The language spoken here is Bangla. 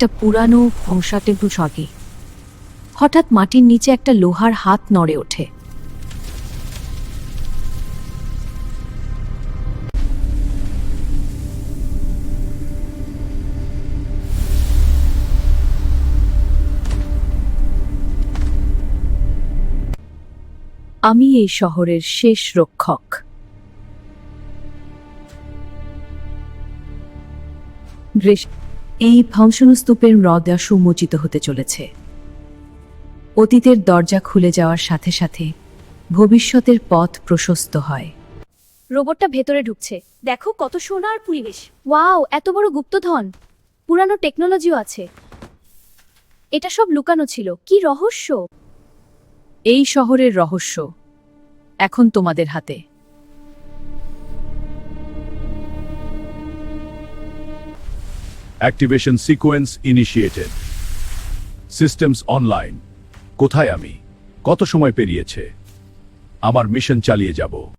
একটা পুরানো ধ্বংসাটেপু স্বর্গে হঠাৎ মাটির নিচে একটা লোহার হাত নড়ে ওঠে। আমি এই শহরের শেষ রক্ষক। এই ধ্বংসস্তূপের হ্রদ সুমোচিত হতে চলেছে। অতীতের দরজা খুলে যাওয়ার সাথে সাথে ভবিষ্যতের পথ প্রশস্ত হয়। রোবটটা ভেতরে ঢুকছে। দেখো কত সোনার পরিবেশ। ওয়াও, এত বড় গুপ্তধন, পুরানো টেকনোলজিও আছে। এটা সব লুকানো ছিল। কি রহস্য! এই শহরের রহস্য এখন তোমাদের হাতে। Activation sequence initiated. Systems online. কোথায় আমি? কত সময় পেরিয়েছে? আমার মিশন চালিয়ে যাব।